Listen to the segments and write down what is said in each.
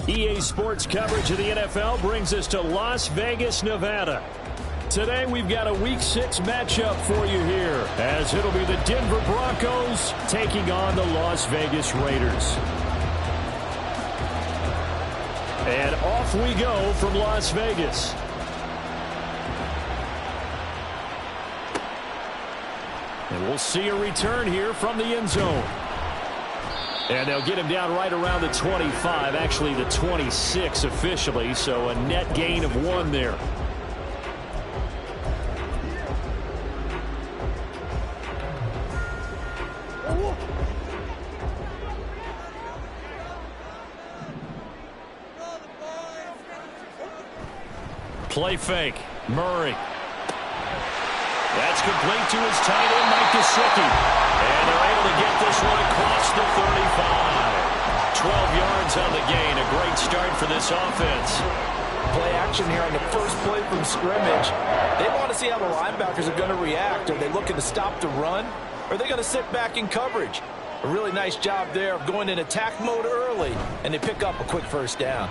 EA Sports coverage of the NFL brings us to Las Vegas, Nevada. Today we've got a Week 6 matchup for you here, as it'll be the Denver Broncos taking on the Las Vegas Raiders. And off we go from Las Vegas. And we'll see a return here from the end zone. And they'll get him down right around the 25, actually the 26 officially, so a net gain of 1 there. Play fake. Murray. That's complete to his tight end, Mike Gesicki. And they're able to get this one across the 35. 12 yards on the gain. A great start for this offense. Play action here on the first play from scrimmage. They want to see how the linebackers are going to react. Are they looking to stop the run? Or are they going to sit back in coverage? A really nice job there of going in attack mode early. And they pick up a quick first down.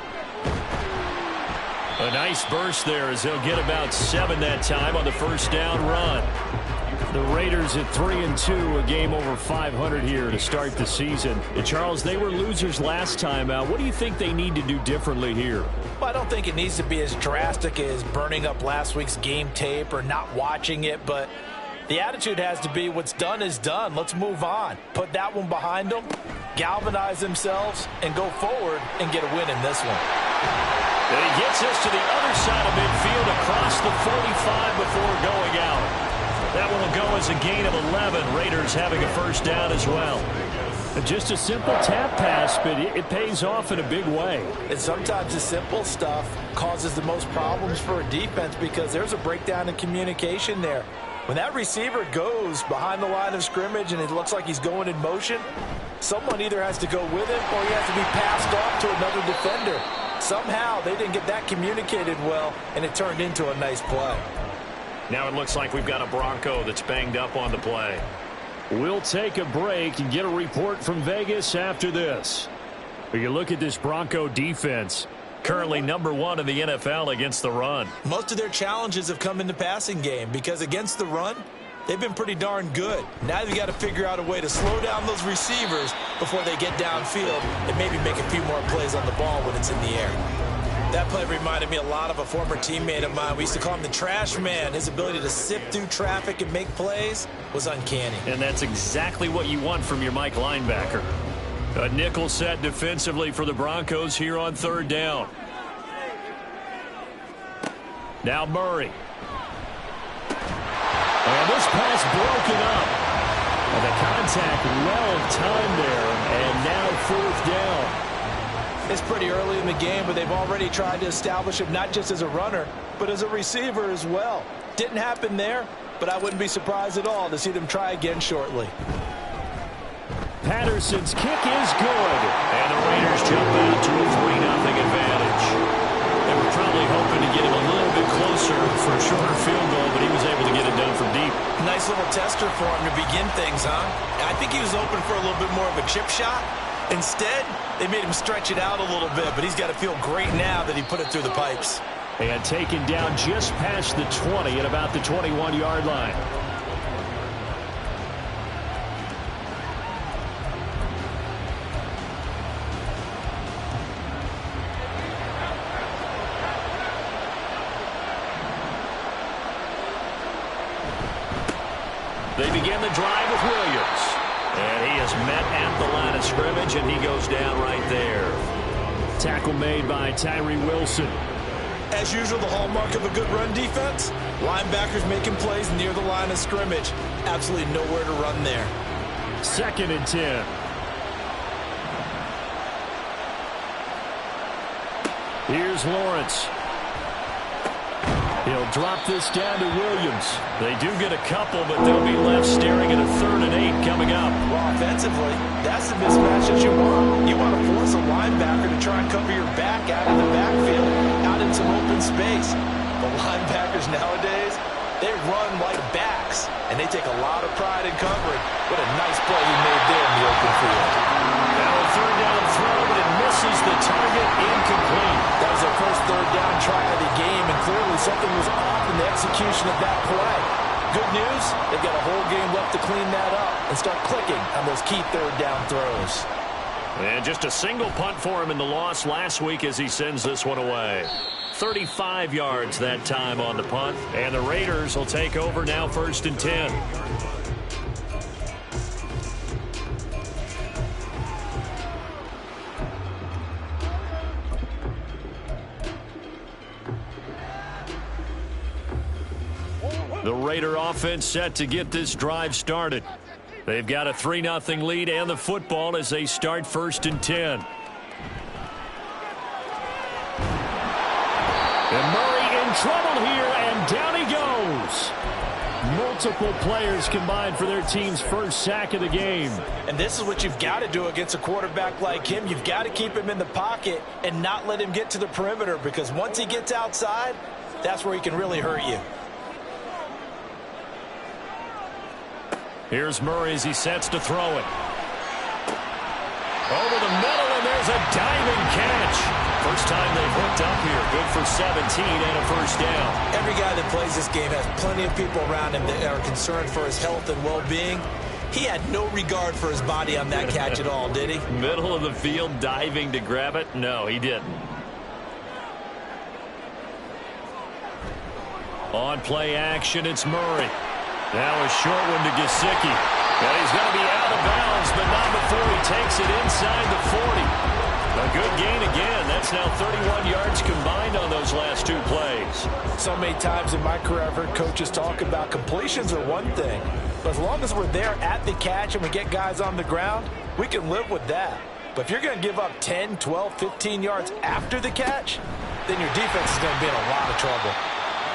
A nice burst there as they'll get about 7 that time on the first down run. The Raiders at 3-2, a game over 500 here to start the season. And Charles, they were losers last time out. What do you think they need to do differently here? Well, I don't think it needs to be as drastic as burning up last week's game tape or not watching it, but the attitude has to be what's done is done. Let's move on. Put that one behind them, galvanize themselves, and go forward and get a win in this one. And he gets us to the other side of midfield across the 45 before going out. That one will go as a gain of 11. Raiders having a first down as well. Just a simple tap pass, but it pays off in a big way. And sometimes the simple stuff causes the most problems for a defense because there's a breakdown in communication there. When that receiver goes behind the line of scrimmage and it looks like he's going in motion, someone either has to go with him or he has to be passed off to another defender. Somehow they didn't get that communicated well, and it turned into a nice play. Now it looks like we've got a Bronco that's banged up on the play. We'll take a break and get a report from Vegas after this. You look at this Bronco defense, currently #1 in the NFL against the run. Most of their challenges have come in the passing game because against the run, they've been pretty darn good. Now they've got to figure out a way to slow down those receivers before they get downfield and maybe make a few more plays on the ball when it's in the air. That play reminded me a lot of a former teammate of mine. We used to call him the trash man. His ability to sift through traffic and make plays was uncanny. And that's exactly what you want from your Mike linebacker. A nickel set defensively for the Broncos here on 3rd down. Now Murray. And this pass broken up. And the contact well timed there. And now 4th down. It's pretty early in the game, but they've already tried to establish him not just as a runner, but as a receiver as well. Didn't happen there, but I wouldn't be surprised at all to see them try again shortly. Patterson's kick is good. And the Raiders jump out to a 3-0 advantage. They were probably hoping to get him a little bit closer for a shorter field goal, but he was able to get it done from deep. Nice little tester for him to begin things, huh? I think he was open for a little bit more of a chip shot. Instead, they made him stretch it out a little bit, but he's got to feel great now that he put it through the pipes. And taken down just past the 20 at about the 21-yard line. They begin the drive with Williams. And he is met at the line of scrimmage, and he goes down right there. Tackle made by Tyree Wilson. As usual, the hallmark of a good run defense, linebackers making plays near the line of scrimmage. Absolutely nowhere to run there. 2nd and 10. Here's Lawrence. He'll drop this down to Williams. They do get a couple, but they'll be left staring at a 3rd and 8 coming up. Well, offensively, that's the mismatch that you want. You want to force a linebacker to try and cover your back out in the backfield, out in some open space. But linebackers nowadays, they run like backs, and they take a lot of pride in covering. What a nice play he made there in the open field. Now a 3rd down throw, but it misses the target. Incomplete. something was off in the execution of that play. Good news, they've got a whole game left to clean that up and start clicking on those key third down throws. And just a single punt for him in the loss last week as he sends this one away. 35 yards that time on the punt. And the Raiders will take over now, 1st and 10. The Raider offense set to get this drive started. They've got a 3-0 lead and the football as they start 1st and 10. And Murray in trouble here, and down he goes. Multiple players combined for their team's first sack of the game. And this is what you've got to do against a quarterback like him. You've got to keep him in the pocket and not let him get to the perimeter, because once he gets outside, that's where he can really hurt you. Here's Murray as he sets to throw it. Over the middle, and there's a diving catch. First time they've hooked up here. Good for 17 and a first down. Every guy that plays this game has plenty of people around him that are concerned for his health and well-being. He had no regard for his body on that catch at all, did he? Middle of the field, diving to grab it? No, he didn't. On play action, it's Murray. Now a short one to Gesicki. And he's going to be out of bounds, but not before he takes it inside the 40. A good gain again. That's now 31 yards combined on those last 2 plays. So many times in my career I've heard coaches talk about completions are one thing, but as long as we're there at the catch and we get guys on the ground, we can live with that. But if you're going to give up 10, 12, 15 yards after the catch, then your defense is going to be in a lot of trouble.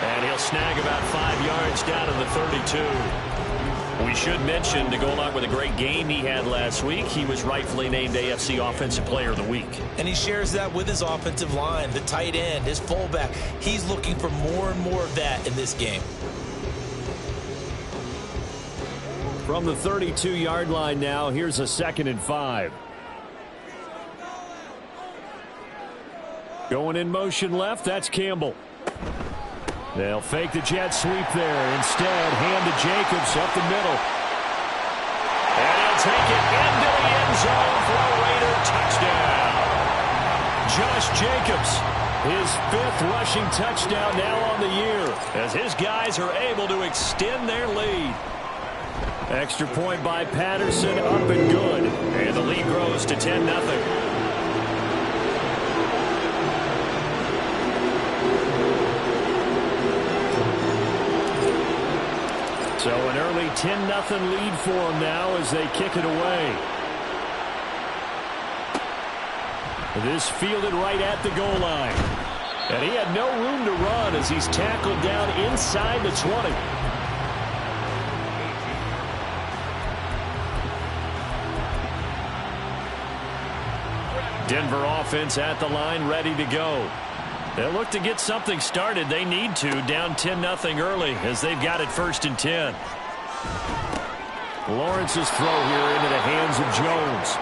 And he'll snag about 5 yards down to the 32. We should mention, to go along with a great game he had last week, he was rightfully named AFC Offensive Player of the Week. And he shares that with his offensive line, the tight end, his fullback. He's looking for more and more of that in this game. From the 32-yard line now, here's a 2nd and 5. Going in motion left, that's Campbell. They'll fake the jet sweep there. Instead, hand to Jacobs up the middle. And he'll take it into the end zone for a Raider touchdown. Josh Jacobs, his 5th rushing touchdown now on the year, as his guys are able to extend their lead. Extra point by Patterson, up and good. And the lead grows to 10-0. So an early 10-0 lead for them now as they kick it away. This fielded right at the goal line. And he had no room to run as he's tackled down inside the 20. Denver offense at the line, ready to go. They'll look to get something started. They need to, down 10-0 early as they've got it 1st and 10. Lawrence's throw here into the hands of Jones.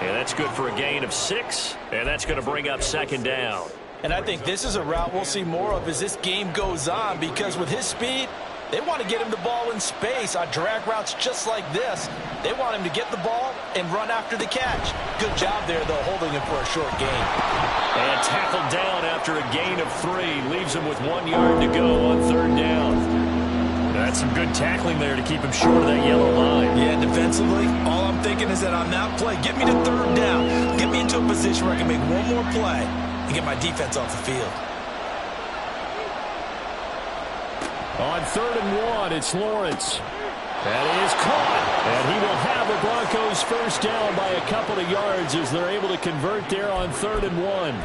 And that's good for a gain of 6, and that's going to bring up 2nd down. And I think this is a route we'll see more of as this game goes on, because with his speed, they want to get him the ball in space on drag routes just like this. They want him to get the ball and run after the catch. Good job there, though, holding him for a short gain. And tackled down after a gain of 3. Leaves him with 1 yard to go on 3rd down. That's some good tackling there to keep him short of that yellow line. Yeah, defensively, all I'm thinking is that on that play, get me to 3rd down. Get me into a position where I can make one more play and get my defense off the field. On 3rd and 1, it's Lawrence. That is caught. And he will have the Broncos first down by a couple of yards as they're able to convert there on 3rd and 1.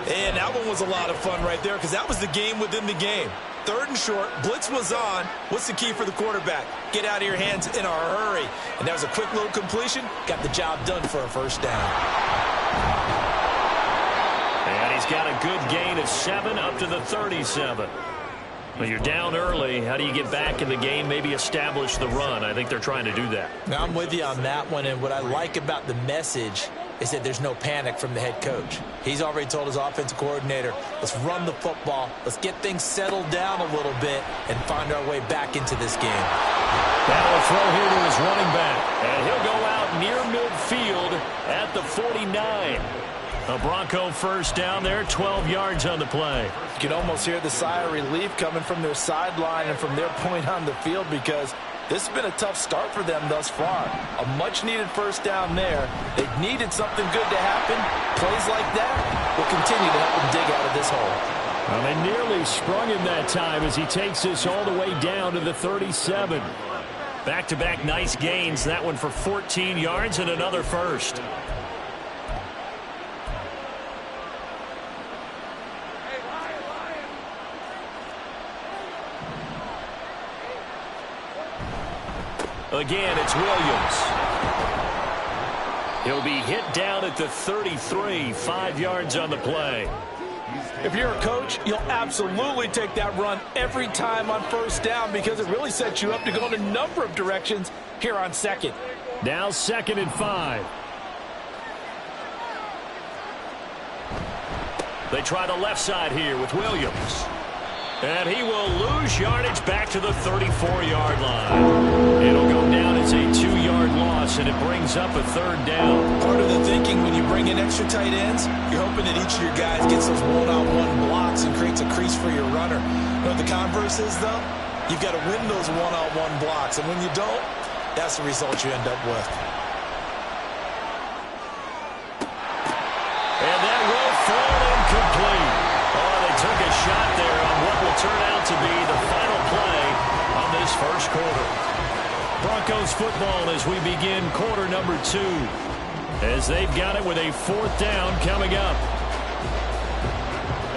And that one was a lot of fun right there, because that was the game within the game. 3rd and short, blitz was on. What's the key for the quarterback? Get out of your hands in a hurry. And that was a quick little completion. Got the job done for a first down. And he's got a good gain of 7 up to the 37. Well, you're down early. How do you get back in the game, maybe establish the run? I think they're trying to do that. Now, I'm with you on that one, and what I like about the message is that there's no panic from the head coach. He's already told his offensive coordinator, let's run the football, let's get things settled down a little bit, and find our way back into this game. Now a throw here to his running back, and he'll go out near midfield at the 49. A Bronco first down there, 12 yards on the play. You can almost hear the sigh of relief coming from their sideline and from their point on the field, because this has been a tough start for them thus far. A much-needed first down there. They needed something good to happen. Plays like that will continue to help them dig out of this hole. Well, they nearly sprung him that time as he takes this all the way down to the 37. Back-to-back nice gains. That one for 14 yards and another first. Again, it's Williams. He'll be hit down at the 33, 5 yards on the play. If you're a coach, you'll absolutely take that run every time on first down, because it really sets you up to go in a number of directions here on second. Now 2nd and 5. They try the left side here with Williams. And he will lose yardage back to the 34-yard line. It'll go down as a 2-yard loss, and it brings up a 3rd down. Part of the thinking when you bring in extra tight ends, you're hoping that each of your guys gets those one-on-one blocks and creates a crease for your runner. You know what the converse is, though? You've got to win those one-on-one blocks, and when you don't, that's the result you end up with. And that will fall incomplete. Oh, they took a shot there on what will turn out to be the final play on this first quarter. Broncos football as we begin quarter number 2, as they've got it with a 4th down coming up.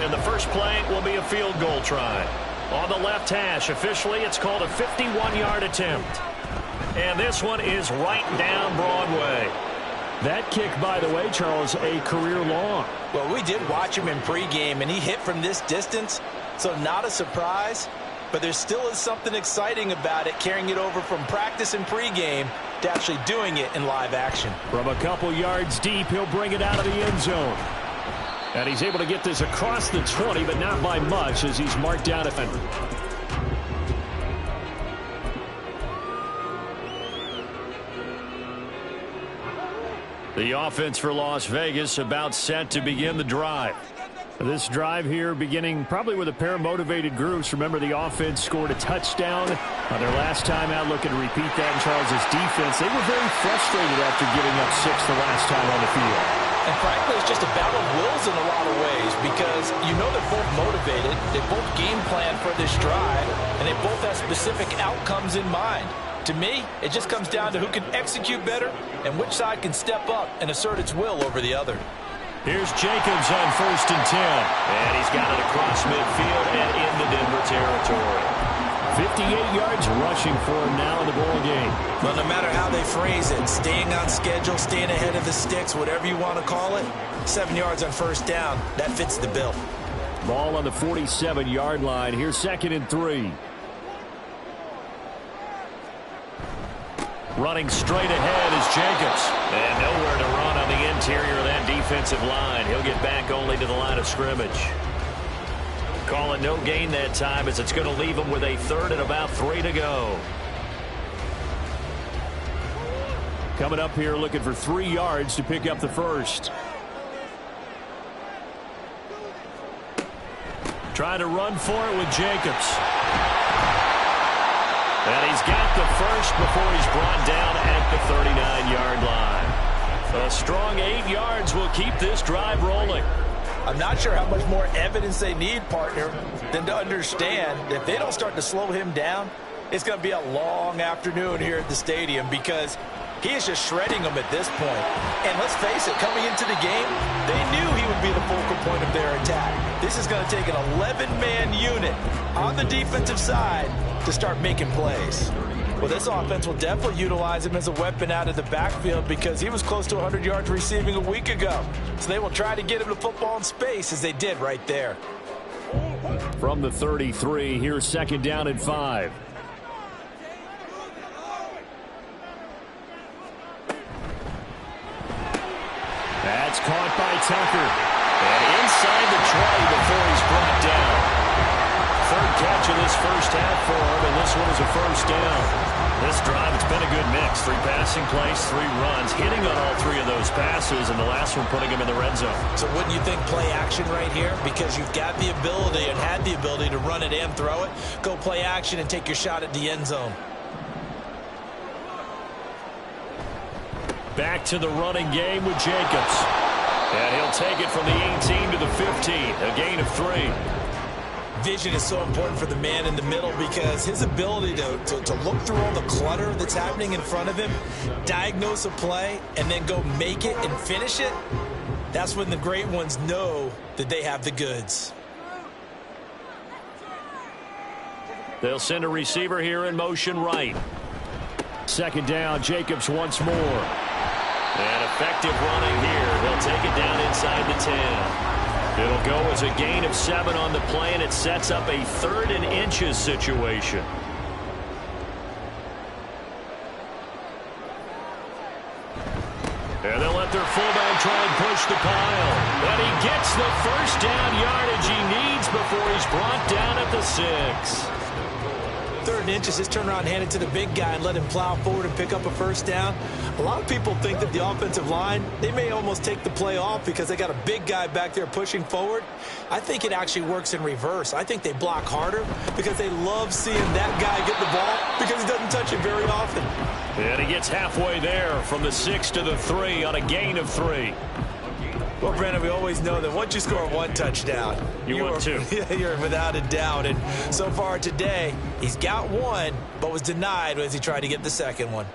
And the first play will be a field goal try. On the left hash, officially it's called a 51-yard attempt. And this one is right down Broadway. That kick, by the way, Charles, a career long. Well, we did watch him in pregame, and he hit from this distance, so not a surprise. But there still is something exciting about it, carrying it over from practice and pregame to actually doing it in live action. From a couple yards deep, he'll bring it out of the end zone. And he's able to get this across the 20, but not by much as he's marked down defender. The offense for Las Vegas about set to begin the drive. This drive here beginning probably with a pair of motivated groups. Remember, the offense scored a touchdown on their last time out. Looking to repeat that in Charles's defense. They were very frustrated after giving up 6 the last time on the field. And frankly, it's just a battle of wills in a lot of ways, because you know they're both motivated. They both game plan for this drive, and they both have specific outcomes in mind. To me, it just comes down to who can execute better and which side can step up and assert its will over the other. Here's Jacobs on 1st and 10. And he's got it across midfield and into Denver territory. 58 yards rushing for him now in the ball game. Well, no matter how they phrase it, staying on schedule, staying ahead of the sticks, whatever you want to call it, 7 yards on first down, that fits the bill. Ball on the 47-yard line. Here's 2nd and 3. Running straight ahead is Jacobs. And nowhere to run on the interior of that defensive line. He'll get back only to the line of scrimmage. Call it no gain that time, as it's going to leave him with a 3rd and about 3 to go. Coming up here looking for 3 yards to pick up the first. Trying to run for it with Jacobs. And he's got the first before he's brought down at the 39-yard line. A strong 8 yards will keep this drive rolling. I'm not sure how much more evidence they need, partner, than to understand that if they don't start to slow him down, it's going to be a long afternoon here at the stadium, because he is just shredding them at this point. And let's face it, coming into the game, they knew he would be the focal point of their attack. This is going to take an 11-man unit on the defensive side to start making plays. Well, this offense will definitely utilize him as a weapon out of the backfield, because he was close to 100 yards receiving a week ago. So they will try to get him the football in space, as they did right there. From the 33, here's 2nd down and 5. That's caught by Tucker. And inside the 20 before he's brought down. Third catch of this first half for him, and this one is a first down. This drive, it's been a good mix. 3 passing plays, 3 runs, hitting on all 3 of those passes, and the last one putting him in the red zone. So wouldn't you think play action right here? Because you've got the ability and had the ability to run it and throw it. Go play action and take your shot at the end zone. Back to the running game with Jacobs. And he'll take it from the 18 to the 15, a gain of 3. Vision is so important for the man in the middle because his ability to look through all the clutter that's happening in front of him, diagnose a play, and then go make it and finish it, that's when the great ones know that they have the goods. They'll send a receiver here in motion right. Second down, Jacobs once more. And effective running here. They'll take it down inside the 10. It'll go as a gain of 7 on the play, and it sets up a 3rd and inches situation. And they'll let their fullback try and push the pile. And he gets the first down yardage he needs before he's brought down at the 6. 3rd and inches, just turn around and hand it to the big guy and let him plow forward and pick up a first down. A lot of people think that the offensive line, they may almost take the play off because they got a big guy back there pushing forward. I think it actually works in reverse. I think they block harder because they love seeing that guy get the ball because he doesn't touch it very often. And he gets halfway there from the 6 to the 3 on a gain of 3. Well, Brandon, we always know that once you score 1 touchdown, you want 2. You're without a doubt. And so far today, he's got 1, but was denied as he tried to get the second one.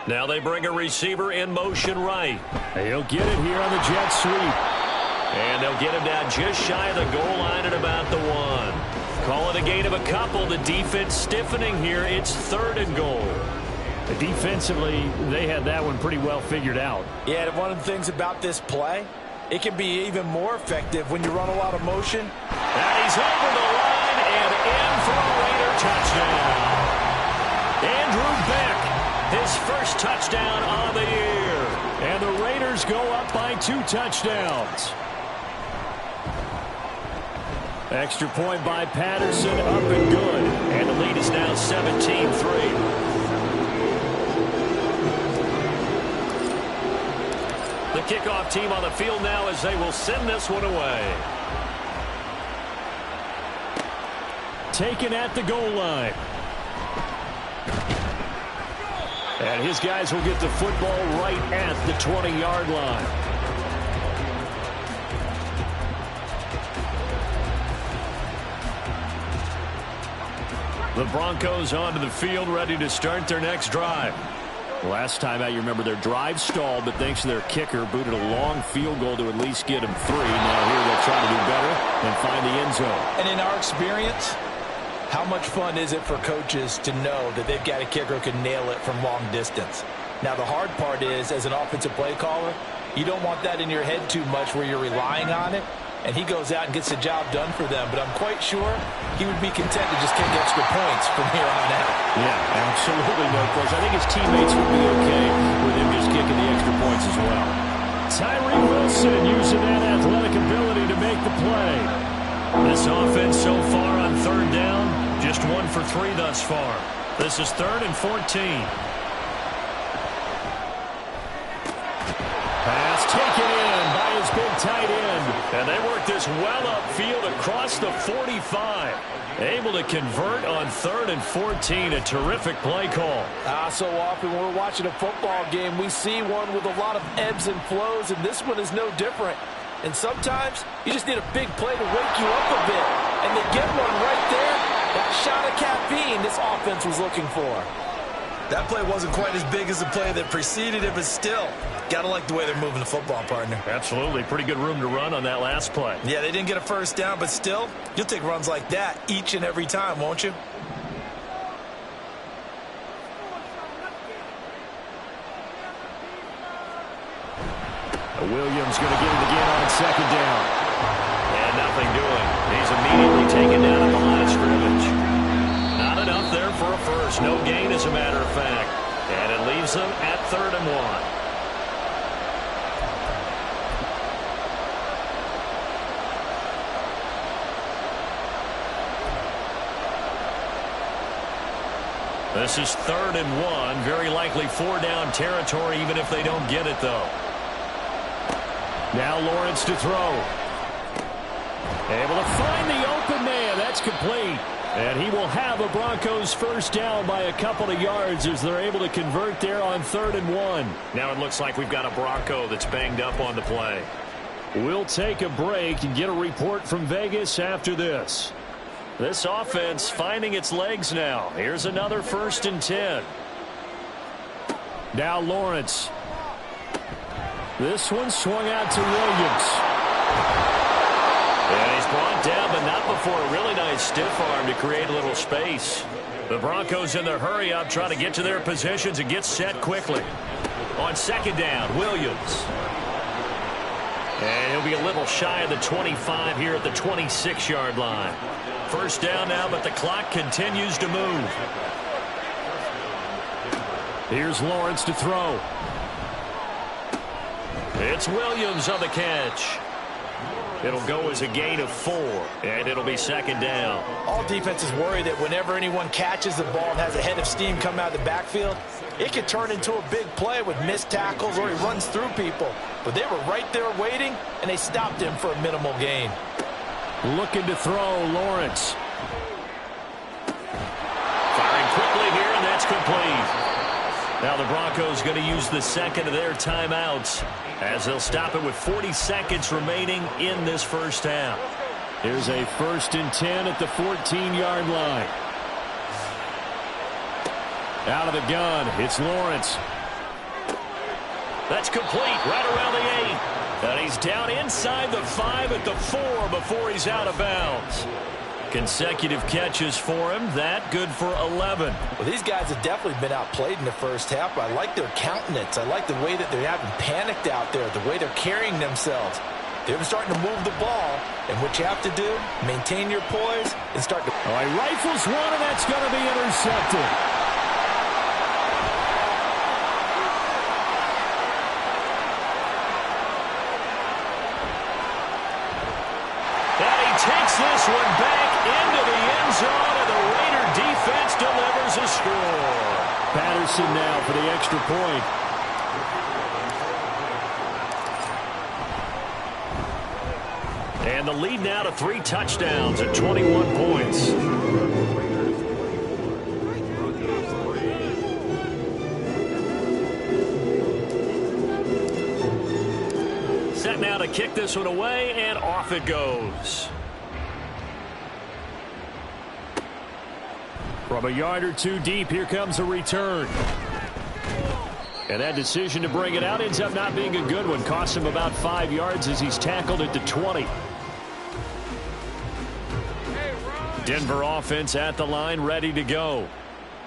Now they bring a receiver in motion right. He'll get it here on the jet sweep. And they'll get him down just shy of the goal line at about the 1. Call it a gain of a couple. The defense stiffening here. It's 3rd and goal. Defensively, they had that one pretty well figured out. Yeah, and one of the things about this play, it can be even more effective when you run a lot of motion. And he's over the line and in for a Raider touchdown. Andrew Beck, his first touchdown of the year. And the Raiders go up by 2 touchdowns. Extra point by Patterson, up and good. And the lead is now 17-3. The kickoff team on the field now as they will send this one away. Taken at the goal line. And his guys will get the football right at the 20-yard line. The Broncos onto the field, ready to start their next drive. Last time out, you remember their drive stalled, but thanks to their kicker, booted a long field goal to at least get them 3. Now here they'll try to do better and find the end zone. And in our experience, how much fun is it for coaches to know that they've got a kicker who can nail it from long distance? Now, the hard part is, as an offensive play caller, you don't want that in your head too much where you're relying on it. And he goes out and gets the job done for them. But I'm quite sure he would be content to just kick extra points from here on out. Yeah, absolutely no question. I think his teammates would be okay with him just kicking the extra points as well. Tyree Wilson using that athletic ability to make the play. This offense so far on 3rd down, just 1 for 3 thus far. This is 3rd and 14. Pass taken in by his big tight end. And they work this well upfield across the 45. Able to convert on 3rd and 14. A terrific play call. So often when we're watching a football game, we see one with a lot of ebbs and flows, and this one is no different. And sometimes you just need a big play to wake you up a bit. And they get one right there. That shot of caffeine this offense was looking for. That play wasn't quite as big as the play that preceded it, but still, gotta like the way they're moving the football, partner. Absolutely. Pretty good room to run on that last play. Yeah, they didn't get a first down, but still, you'll take runs like that each and every time, won't you? Williams going to get it again on 2nd down. And nothing doing. He's immediately taken down at the line of scrimmage. Not enough there for a first. No gain, as a matter of fact. And it leaves them at 3rd and 1. This is 3rd and 1. Very likely 4-down territory, even if they don't get it, though. Now Lawrence to throw. Able to find the open man. That's complete. And he will have a Broncos first down by a couple of yards as they're able to convert there on 3rd and 1. Now it looks like we've got a Bronco that's banged up on the play. We'll take a break and get a report from Vegas after this. This offense finding its legs now. Here's another 1st and 10. Now Lawrence. This one swung out to Williams. And he's brought down, but not before a really nice stiff arm to create a little space. The Broncos in their hurry up, trying to get to their positions and get set quickly. On 2nd down, Williams. And he'll be a little shy of the 25 here at the 26-yard line. First down now, but the clock continues to move. Here's Lawrence to throw. It's Williams on the catch. It'll go as a gain of 4, and it'll be 2nd down. All defenses worry that whenever anyone catches the ball and has a head of steam come out of the backfield, it could turn into a big play with missed tackles or he runs through people. But they were right there waiting, and they stopped him for a minimal gain. Looking to throw, Lawrence. Firing quickly here, and that's complete. Now the Broncos going to use the 2nd of their timeouts as they'll stop it with 40 seconds remaining in this first half. Here's a 1st and 10 at the 14-yard line. Out of the gun, it's Lawrence. That's complete right around the 8. And he's down inside the 5 at the 4 before he's out of bounds. Consecutive catches for him. That good for 11. Well, these guys have definitely been outplayed in the first half. I like their countenance. I like the way that they haven't panicked out there, the way they're carrying themselves. They're starting to move the ball, and what you have to do, maintain your poise and start to... All right, rifles one, and that's going to be intercepted. Takes this one back into the end zone, and the Raider defense delivers a score. Patterson now for the extra point. And the lead now to 3 touchdowns at 21 points. Set now to kick this one away, and off it goes. From a yard or 2 deep, here comes a return. And that decision to bring it out ends up not being a good one. Costs him about 5 yards as he's tackled at the 20. Denver offense at the line, ready to go.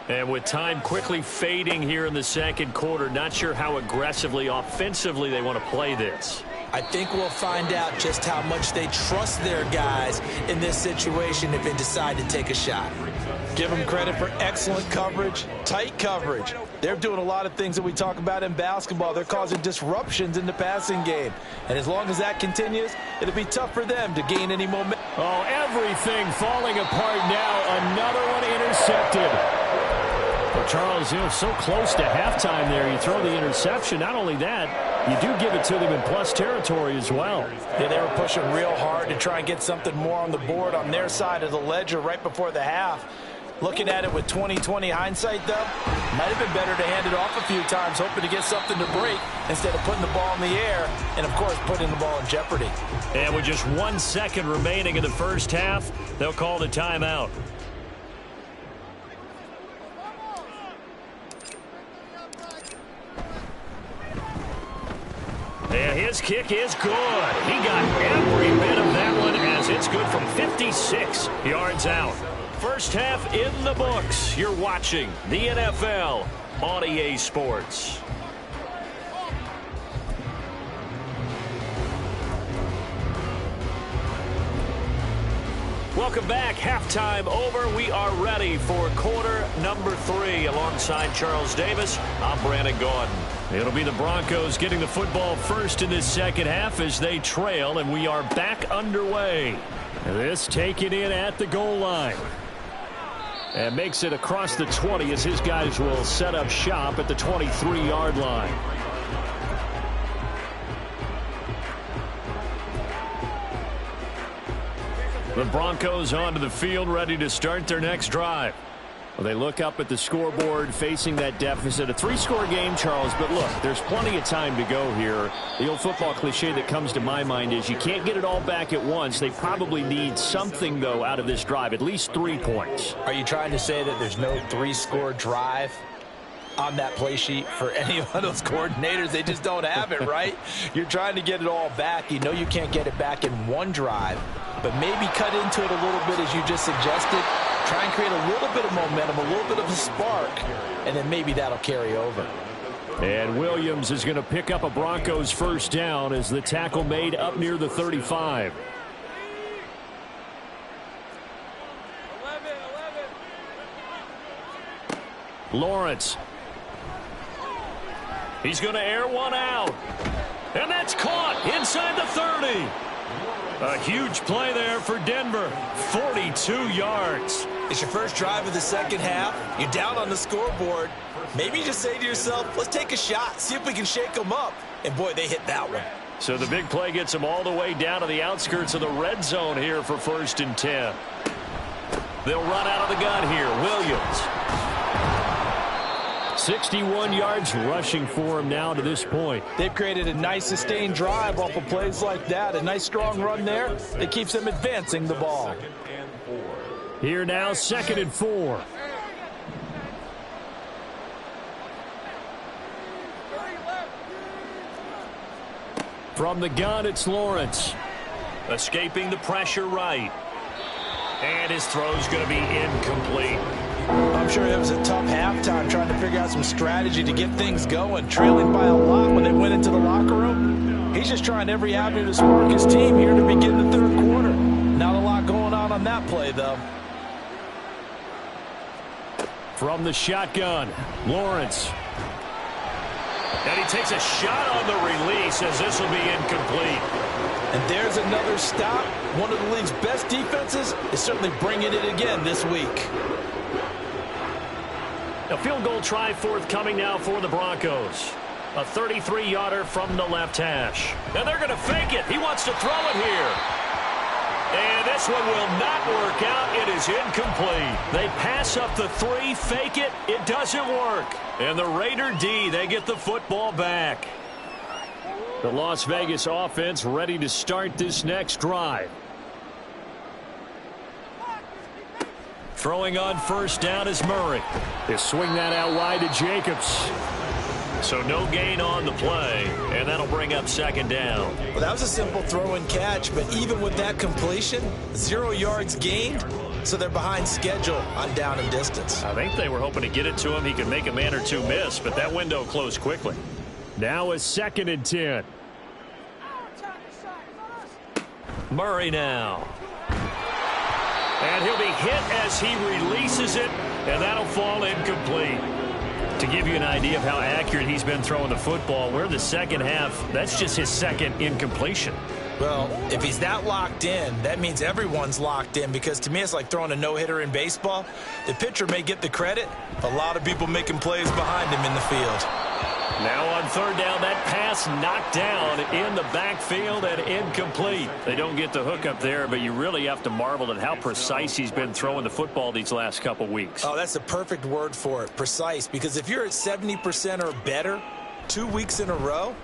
And with time quickly fading here in the 2nd quarter, not sure how aggressively, offensively they want to play this. I think we'll find out just how much they trust their guys in this situation if they decide to take a shot. Give them credit for excellent coverage, tight coverage. They're doing a lot of things that we talk about in basketball. They're causing disruptions in the passing game. And as long as that continues, it'll be tough for them to gain any momentum. Oh, everything falling apart now. Another one intercepted. Well, Charles, so close to halftime there. You throw the interception. Not only that, you do give it to them in plus territory as well. Yeah, they were pushing real hard to try and get something more on the board on their side of the ledger right before the half. Looking at it with 20/20 hindsight, though, might have been better to hand it off a few times, hoping to get something to break instead of putting the ball in the air and, of course, putting the ball in jeopardy. And with just 1 second remaining in the first half, they'll call the timeout. And his kick is good. He got every bit of that one as it's good from 56 yards out. First half in the books. You're watching the NFL on EA Sports. Welcome back. Halftime over. We are ready for quarter number 3. Alongside Charles Davis, I'm Brandon Gaudin. It'll be the Broncos getting the football first in this second half as they trail, and we are back underway. This taken in at the goal line. And makes it across the 20 as his guys will set up shop at the 23-yard line. The Broncos onto the field, ready to start their next drive. Well, they look up at the scoreboard, facing that deficit. A 3-score game, Charles, but look, there's plenty of time to go here. The old football cliche that comes to my mind is you can't get it all back at once. They probably need something, though, out of this drive, at least 3 points. Are you trying to say that there's no 3-score drive on that play sheet for any of those coordinators? They just don't have it, right? You're trying to get it all back. You know you can't get it back in one drive, but maybe cut into it a little bit as you just suggested. Try and create a little bit of momentum, a little bit of a spark, and then maybe that'll carry over. And Williams is going to pick up a Broncos first down as the tackle made up near the 35. Lawrence. He's going to air one out. And that's caught inside the 30. A huge play there for Denver. 42 yards. It's your first drive of the second half. You're down on the scoreboard. Maybe you just say to yourself, let's take a shot, see if we can shake them up. And, boy, they hit that one. So the big play gets them all the way down to the outskirts of the red zone here for 1st and 10. They'll run out of the gun here. Williams. 61 yards rushing for him now to this point. They've created a nice sustained drive off of plays like that. A nice strong run there that keeps them advancing the ball. Here now, 2nd and 4. From the gun, it's Lawrence. Escaping the pressure right. And his throw's going to be incomplete. I'm sure it was a tough halftime trying to figure out some strategy to get things going. Trailing by a lot when they went into the locker room. He's just trying every avenue to spark his team here to begin the third quarter. Not a lot going on that play, though. From the shotgun, Lawrence. And he takes a shot on the release as this will be incomplete. And there's another stop. One of the league's best defenses is certainly bringing it again this week. A field goal try forthcoming now for the Broncos. A 33-yarder from the left hash. And they're going to fake it. He wants to throw it here. And this one will not work out. It is incomplete. They pass up the 3, fake it. It doesn't work. And the Raider D, they get the football back. The Las Vegas offense ready to start this next drive. Throwing on first down is Murray. They swing that out wide to Jacobs. So no gain on the play, and that'll bring up 2nd down. Well, that was a simple throw and catch, but even with that completion, 0 yards gained, so they're behind schedule on down and distance. I think they were hoping to get it to him. He could make a man or two miss, but that window closed quickly. Now a 2nd and 10. Murray now. And he'll be hit as he releases it, and that'll fall incomplete. To give you an idea of how accurate he's been throwing the football, we're in the second half. That's just his 2nd incompletion. Well, if he's that locked in, that means everyone's locked in, because to me it's like throwing a no-hitter in baseball. The pitcher may get the credit, a lot of people making plays behind him in the field. Now on 3rd down, that pass knocked down in the backfield and incomplete. They don't get the hook up there, but you really have to marvel at how precise he's been throwing the football these last couple weeks. Oh, that's the perfect word for it, precise, because if you're at 70% or better 2 weeks in a row,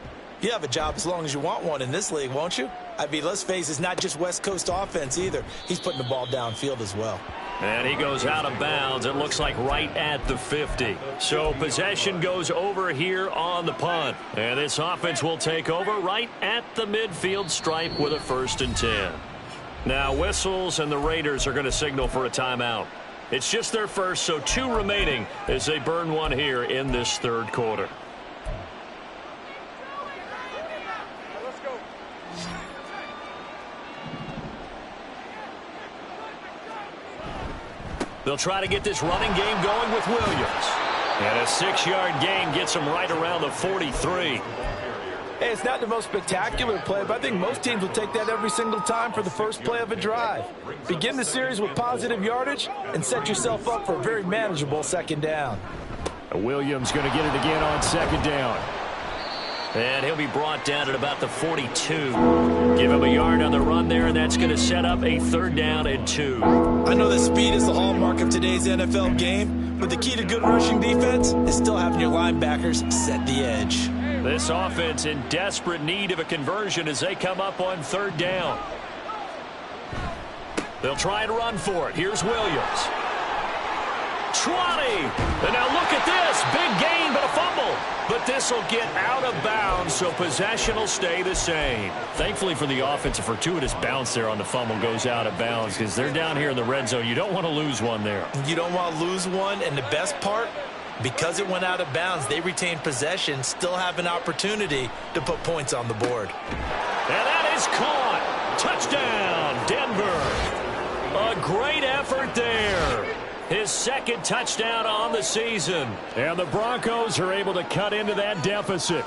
you have a job as long as you want one in this league, won't you? I mean, let's face it, it's not just West Coast offense either. He's putting the ball downfield as well. And he goes out of bounds. It looks like right at the 50. So possession goes over here on the punt. And this offense will take over right at the midfield stripe with a 1st and 10. Now whistles, and the Raiders are going to signal for a timeout. It's just their first, so 2 remaining as they burn one here in this 3rd quarter. They'll try to get this running game going with Williams. And a 6-yard gain gets him right around the 43. Hey, Hey, it's not the most spectacular play, but I think most teams will take that every single time for the first play of a drive. Begin the series with positive yardage and set yourself up for a very manageable second down. Williams going to get it again on second down. And he'll be brought down at about the 42. Give him a yard on the run there, and that's going to set up a 3rd down and 2. I know that speed is the hallmark of today's NFL game, but the key to good rushing defense is still having your linebackers set the edge. This offense in desperate need of a conversion as they come up on 3rd down. They'll try and run for it. Here's Williams. 20. And now look at this. Big gain, but a fumble. But this will get out of bounds, so possession will stay the same. Thankfully for the offense, a fortuitous bounce there on the fumble goes out of bounds because they're down here in the red zone. You don't want to lose one there. You don't want to lose one, and the best part, because it went out of bounds, they retained possession, still have an opportunity to put points on the board. And that is caught. Touchdown, Denver. A great effort there. His 2nd touchdown on the season. And the Broncos are able to cut into that deficit.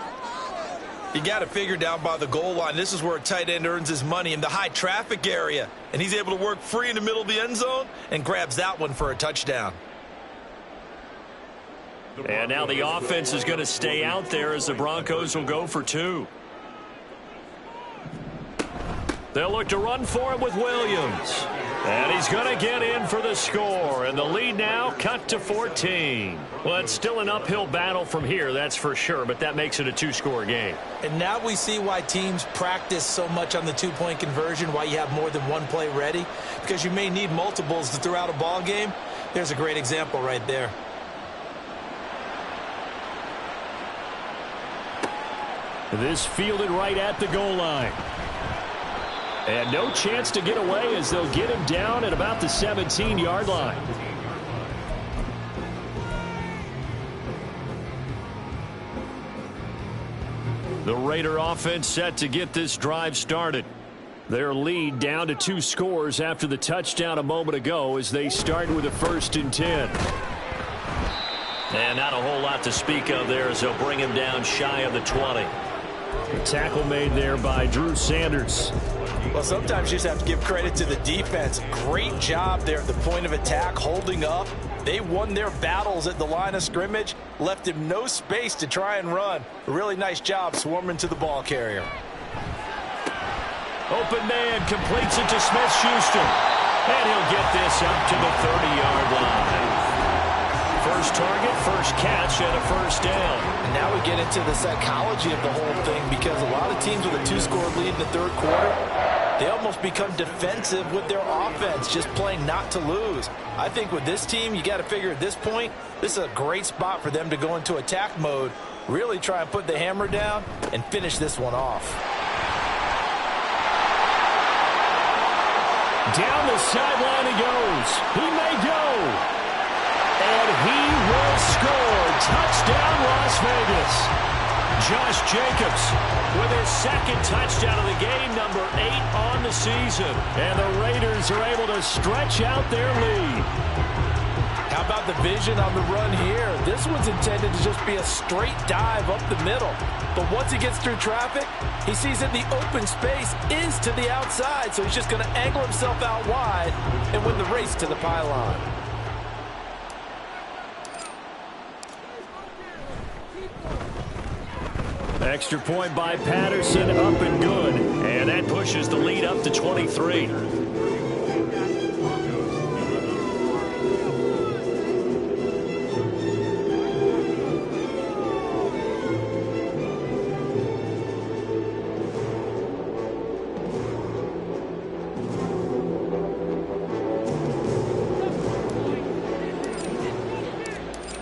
You got to figure down by the goal line. This is where a tight end earns his money, in the high traffic area. And he's able to work free in the middle of the end zone and grabs that one for a touchdown. And now the offense is going to stay out there as the Broncos will go for 2. They'll look to run for it with Williams. And he's going to get in for the score. And the lead now cut to 14. Well, it's still an uphill battle from here, that's for sure. But that makes it a 2-score game. And now we see why teams practice so much on the 2-point conversion, why you have more than one play ready. Because you may need multiples to throw out a ball game. There's a great example right there. This fielded right at the goal line. And no chance to get away as they'll get him down at about the 17-yard line. The Raider offense set to get this drive started. Their lead down to 2 scores after the touchdown a moment ago as they start with a 1st and 10. And not a whole lot to speak of there as they'll bring him down shy of the 20. The tackle made there by Drew Sanders. Well, sometimes you just have to give credit to the defense. Great job there at the point of attack, holding up. They won their battles at the line of scrimmage, left him no space to try and run. A really nice job swarming to the ball carrier. Open man completes it to Smith-Schuster. And he'll get this up to the 30-yard line. First target, first catch, and a 1st down. And now we get into the psychology of the whole thing, because a lot of teams with a 2-score lead in the 3rd quarter, they almost become defensive with their offense, just playing not to lose. I think with this team, you got to figure at this point, this is a great spot for them to go into attack mode, really try and put the hammer down and finish this one off. Down the sideline he goes. He may go. And he will score. Touchdown, Las Vegas. Josh Jacobs with his 2nd touchdown of the game, number 8 on the season. And the Raiders are able to stretch out their lead. How about the vision on the run here? This one's intended to just be a straight dive up the middle. But once he gets through traffic, he sees that the open space is to the outside, so he's just going to angle himself out wide and win the race to the pylon. Extra point by Patterson, up and good. And that pushes the lead up to 23.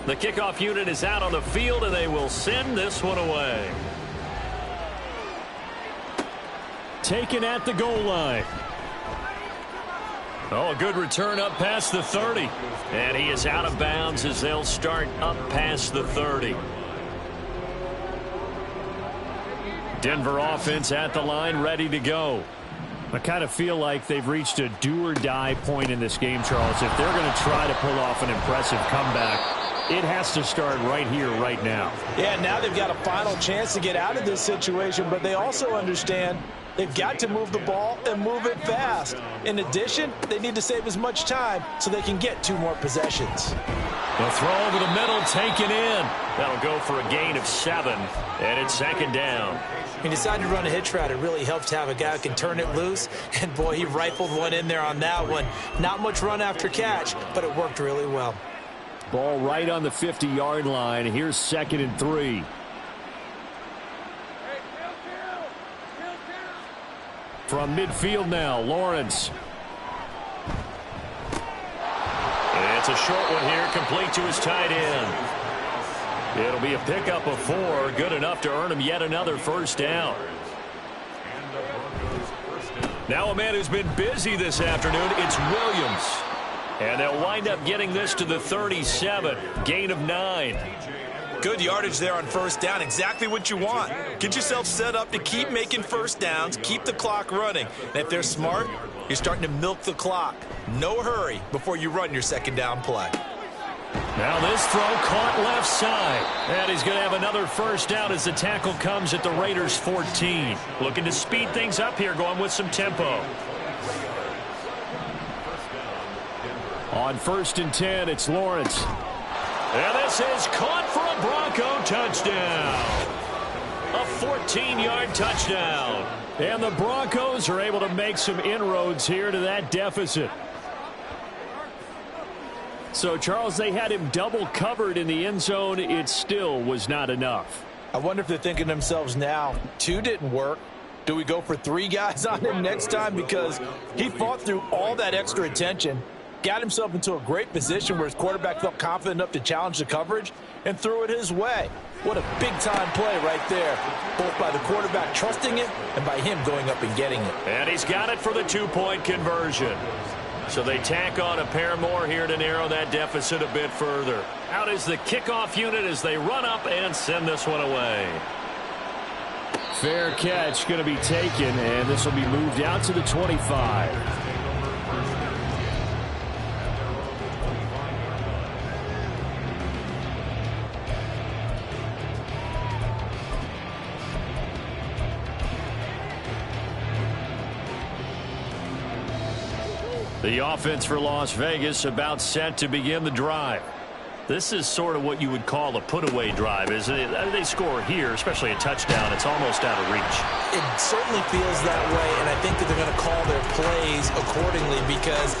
The kickoff unit is out on the field, and they will send this one away. Taken at the goal line. Oh, a good return up past the 30. And he is out of bounds as they'll start up past the 30. Denver offense at the line, ready to go. I kind of feel like they've reached a do-or-die point in this game, Charles. If they're going to try to pull off an impressive comeback, It has to start right here, right now. Yeah, now they've got a final chance to get out of this situation, but they also understand they've got to move the ball and move it fast. In addition, they need to save as much time so they can get 2 more possessions. The throw over the middle, taken in. That'll go for a gain of 7, and it's 2nd down. He decided to run a hitch route. It really helped to have a guy who can turn it loose. And, boy, he rifled one in there on that one. Not much run after catch, but it worked really well. Ball right on the 50-yard line. Here's 2nd and 3. From midfield now, Lawrence. It's a short one here, complete to his tight end. It'll be a pickup of 4, good enough to earn him yet another 1st down. Now a man who's been busy this afternoon, it's Williams. And they'll wind up getting this to the 37, gain of 9. Good yardage there on 1st down, exactly what you want. Get yourself set up to keep making 1st downs, keep the clock running. And if they're smart, you're starting to milk the clock. No hurry before you run your 2nd down play. Now this throw caught left side. And he's going to have another 1st down as the tackle comes at the Raiders' 14. Looking to speed things up here, going with some tempo. On 1st and 10, it's Lawrence. And this is caught for a Bronco touchdown. A 14-yard touchdown. And the Broncos are able to make some inroads here to that deficit. So, Charles, they had him double covered in the end zone. It still was not enough. I wonder if they're thinking to themselves now, 2 didn't work. Do we go for 3 guys on him next time? Because he fought through all that extra attention, got himself into a great position where his quarterback felt confident enough to challenge the coverage and threw it his way. What a big-time play right there, both by the quarterback trusting it and by him going up and getting it. And he's got it for the 2-point conversion. So they tack on a pair more here to narrow that deficit a bit further. Out is the kickoff unit as they run up and send this one away. Fair catch going to be taken, and this will be moved out to the 25. The offense for Las Vegas about set to begin the drive. This is sort of what you would call a put-away drive, isn't it? They score here, especially a touchdown. It's almost out of reach. It certainly feels that way, and I think that they're going to call their plays accordingly because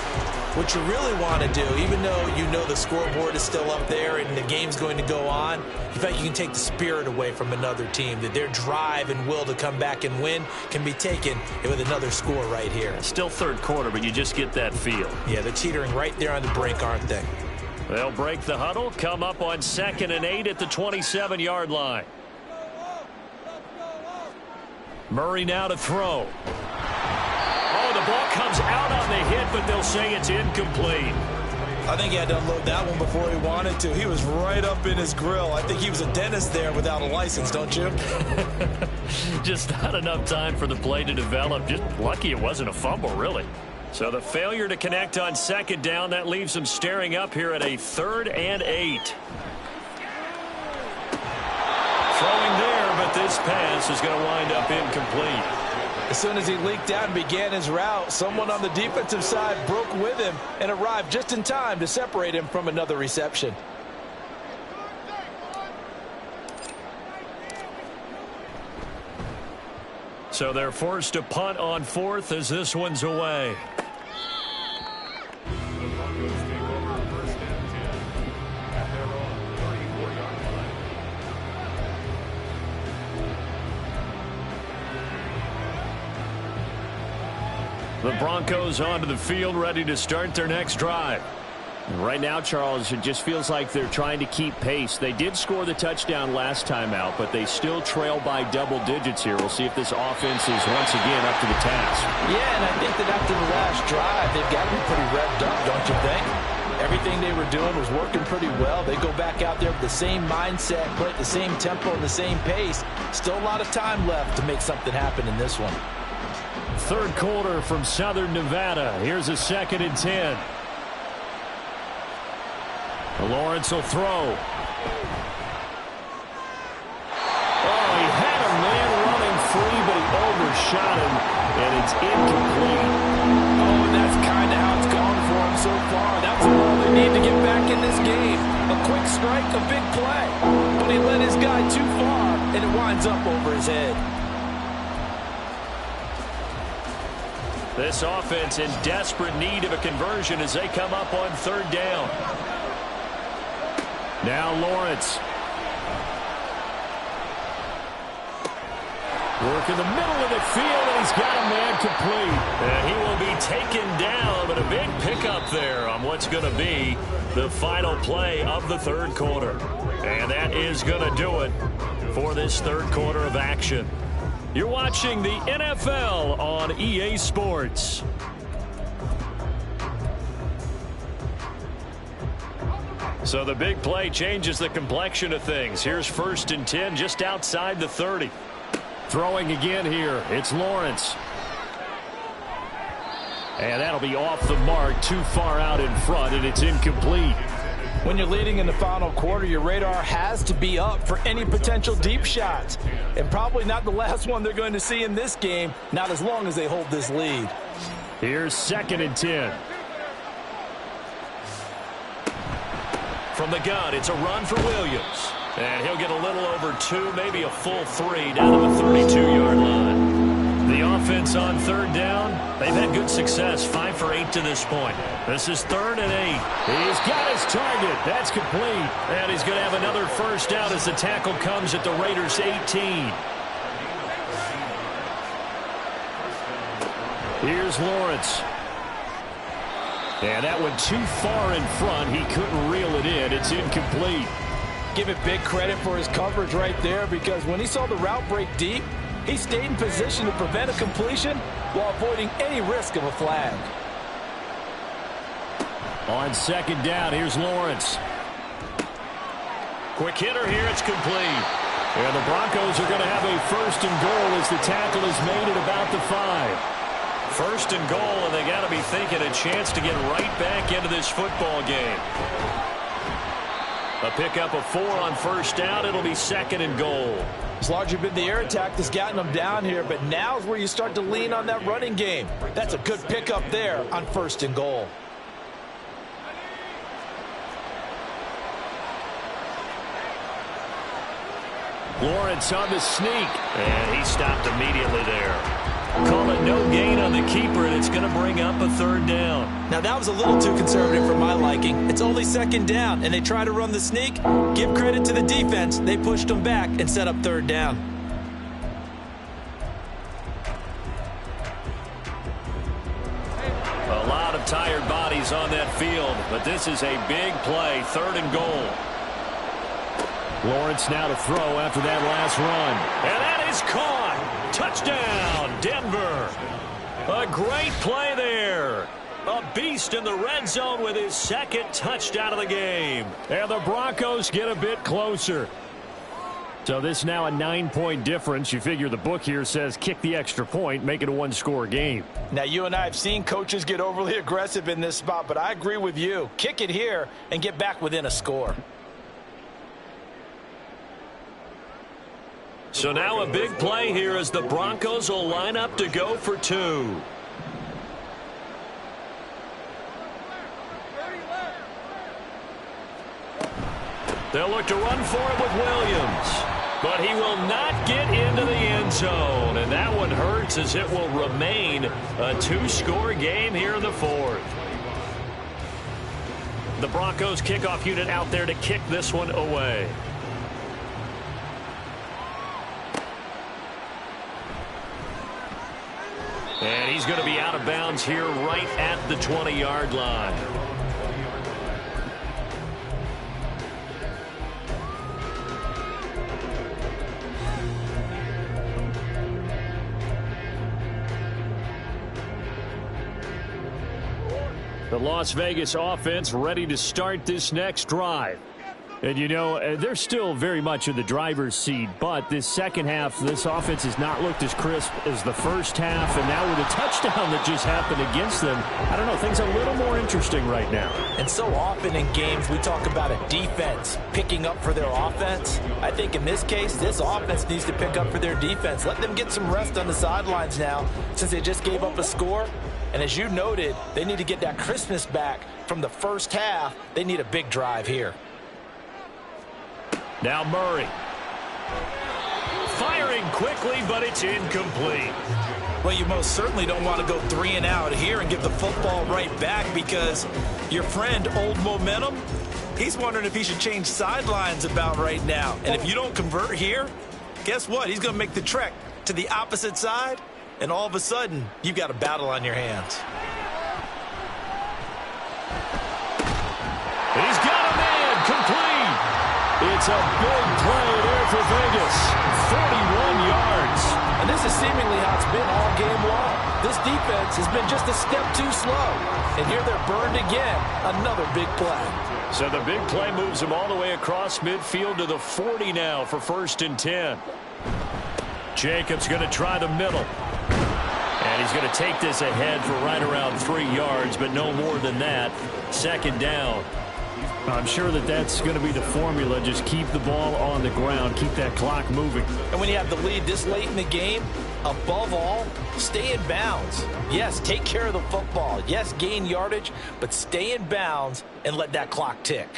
what you really want to do, even though you know the scoreboard is still up there and the game's going to go on, in fact, you can take the spirit away from another team, that their drive and will to come back and win can be taken with another score right here. Still 3rd quarter, but you just get that feel. Yeah, they're teetering right there on the brink, aren't they? They'll break the huddle, come up on 2nd and 8 at the 27-yard line. Murray now to throw. Oh, the ball comes out on the hit, but they'll say it's incomplete. I think he had to unload that one before he wanted to. He was right up in his grill. I think he was a dentist there without a license, don't you? Just not enough time for the play to develop. Just lucky it wasn't a fumble, really. So the failure to connect on 2nd down, that leaves them staring up here at a 3rd and 8. Throwing there, but this pass is going to wind up incomplete. As soon as he leaked out and began his route, someone on the defensive side broke with him and arrived just in time to separate him from another reception. So they're forced to punt on 4th as this one's away. The Broncos onto the field, ready to start their next drive. Right now, Charles, it just feels like they're trying to keep pace. They did score the touchdown last time out, but they still trail by double digits here. We'll see if this offense is once again up to the task. Yeah, and I think that after the last drive, they've got to be pretty revved up, don't you think? Everything they were doing was working pretty well. They go back out there with the same mindset, play at the same tempo and the same pace. Still a lot of time left to make something happen in this one. 3rd quarter from Southern Nevada. Here's a 2nd and 10. Lawrence will throw. Oh, he had a man running free, but he overshot him, and it's incomplete. Oh, and that's kind of how it's gone for him so far. That's all they need to get back in this game. A quick strike, a big play. But he led his guy too far, and it winds up over his head. This offense in desperate need of a conversion as they come up on third down. Now Lawrence. Work in the middle of the field, and he's got a man complete. And he will be taken down, but a big pickup there on what's going to be the final play of the third quarter. And that is going to do it for this third quarter of action. You're watching the NFL on EA Sports. So the big play changes the complexion of things. Here's 1st and 10 just outside the 30. Throwing again here. It's Lawrence. And that'll be off the mark, too far out in front, and it's incomplete. When you're leading in the final quarter, your radar has to be up for any potential deep shots. And probably not the last one they're going to see in this game, not as long as they hold this lead. Here's 2nd and 10. From the gun, it's a run for Williams. And he'll get a little over 2, maybe a full 3 down to the 32-yard line. The offense on third down, they've had good success, 5 for 8 to this point. This is 3rd and 8. He's got his target. That's complete. And he's going to have another first down as the tackle comes at the Raiders' 18. Here's Lawrence. And that went too far in front. He couldn't reel it in. It's incomplete. Give it big credit for his coverage right there, because when he saw the route break deep, he stayed in position to prevent a completion while avoiding any risk of a flag. On 2nd down, here's Lawrence. Quick hitter here, it's complete. And the Broncos are going to have a 1st and goal as the tackle is made at about the 5. 1st and goal, and they got to be thinking a chance to get right back into this football game. A pickup of 4 on 1st down. It'll be 2nd and goal. It's largely been the air attack that's gotten them down here, but now's where you start to lean on that running game. That's a good pickup there on 1st and goal. Lawrence on the sneak. And he stopped immediately there. Call it no gain on the keeper, and it's going to bring up a 3rd down. Now, that was a little too conservative for my liking. It's only 2nd down, and they try to run the sneak. Give credit to the defense. They pushed them back and set up 3rd down. A lot of tired bodies on that field, but this is a big play, 3rd and goal. Lawrence now to throw after that last run. And that is caught. Touchdown, Denver. A great play there. A beast in the red zone with his 2nd touchdown of the game. And the Broncos get a bit closer. So this now a 9-point difference. You figure the book here says kick the extra point, make it a 1-score game. Now, you and I have seen coaches get overly aggressive in this spot, but I agree with you. Kick it here and get back within a score. So now a big play here as the Broncos will line up to go for 2. They'll look to run for it with Williams. But he will not get into the end zone. And that one hurts as it will remain a 2-score game here in the 4th. The Broncos kickoff unit out there to kick this one away. And he's going to be out of bounds here right at the 20-yard line. The Las Vegas offense ready to start this next drive. And, you know, they're still very much in the driver's seat, but this second half, this offense has not looked as crisp as the first half, and now with a touchdown that just happened against them, I don't know, things are a little more interesting right now. And so often in games, we talk about a defense picking up for their offense. I think in this case, this offense needs to pick up for their defense. Let them get some rest on the sidelines now, since they just gave up a score. And as you noted, they need to get that crispness back from the first half. They need a big drive here. Now Murray. Firing quickly, but it's incomplete. Well, you most certainly don't want to go 3 and out here and give the football right back, because your friend, Old Momentum, he's wondering if he should change sidelines about right now. And if you don't convert here, guess what? He's going to make the trek to the opposite side, and all of a sudden, you've got a battle on your hands. He's got a man, complete. It's a big play there for Vegas. 41 yards. And this is seemingly how it's been all game long. This defense has been just a step too slow. And here they're burned again. Another big play. So the big play moves him all the way across midfield to the 40 now for 1st and 10. Jacobs going to try the middle. And he's going to take this ahead for right around 3 yards, but no more than that. 2nd down. I'm sure that that's going to be the formula. Just keep the ball on the ground. Keep that clock moving. And when you have the lead this late in the game, above all, stay in bounds. Yes, take care of the football. Yes, gain yardage, but stay in bounds and let that clock tick.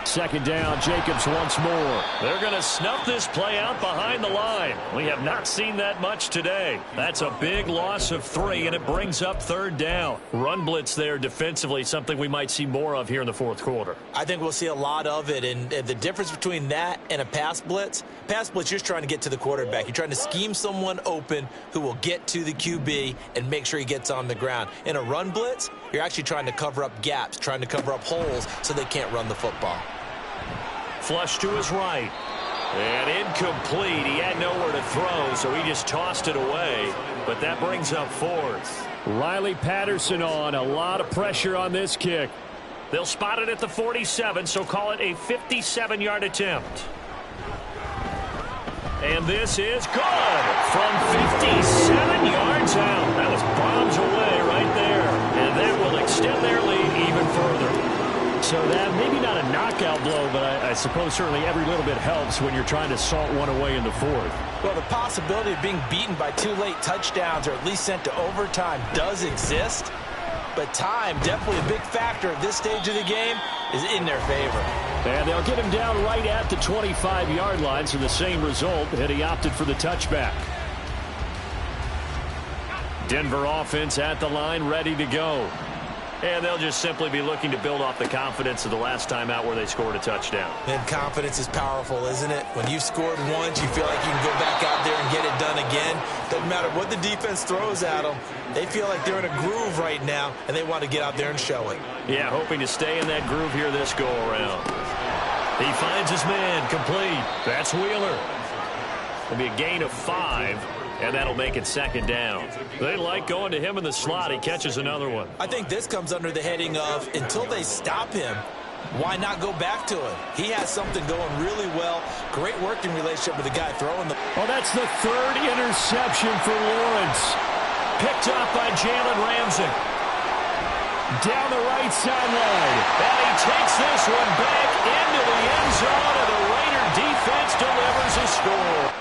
2nd down, Jacobs once more. They're going to snuff this play out behind the line. We have not seen that much today. That's a big loss of 3, and it brings up 3rd down. Run blitz there defensively, something we might see more of here in the 4th quarter. I think we'll see a lot of it, and the difference between that and a pass blitz, you're just trying to get to the quarterback. You're trying to scheme someone open who will get to the QB and make sure he gets on the ground. In a run blitz, you're actually trying to cover up gaps, trying to cover up holes so they can't run the football. Flush to his right. And incomplete. He had nowhere to throw, so he just tossed it away. But that brings up 4th. Riley Patterson on. A lot of pressure on this kick. They'll spot it at the 47, so call it a 57-yard attempt. And this is good from 57 yards out. That was bombs away right there. And that will extend their lead even further. So that maybe not a knockout blow, but I suppose certainly every little bit helps when you're trying to salt one away in the 4th. Well, the possibility of being beaten by 2 late touchdowns or at least sent to overtime does exist. But time, definitely a big factor at this stage of the game, is in their favor. And they'll get him down right at the 25-yard line, so the same result, and he opted for the touchback. Denver offense at the line, ready to go. And they'll just simply be looking to build off the confidence of the last time out where they scored a touchdown. And confidence is powerful, isn't it? When you've scored once, you feel like you can go back out there and get it done again. Doesn't matter what the defense throws at them. They feel like they're in a groove right now, and they want to get out there and show it. Yeah, hoping to stay in that groove here this go-around. He finds his man, complete. That's Wheeler. It'll be a gain of 5. And that'll make it 2nd down. They like going to him in the slot. He catches another one. I think this comes under the heading of, until they stop him, why not go back to him? He has something going really well. Great working relationship with the guy throwing the... Oh, that's the 3rd interception for Lawrence. Picked up by Jalen Ramsey. Down the right sideline. And he takes this one back into the end zone, and the Raider defense delivers a score.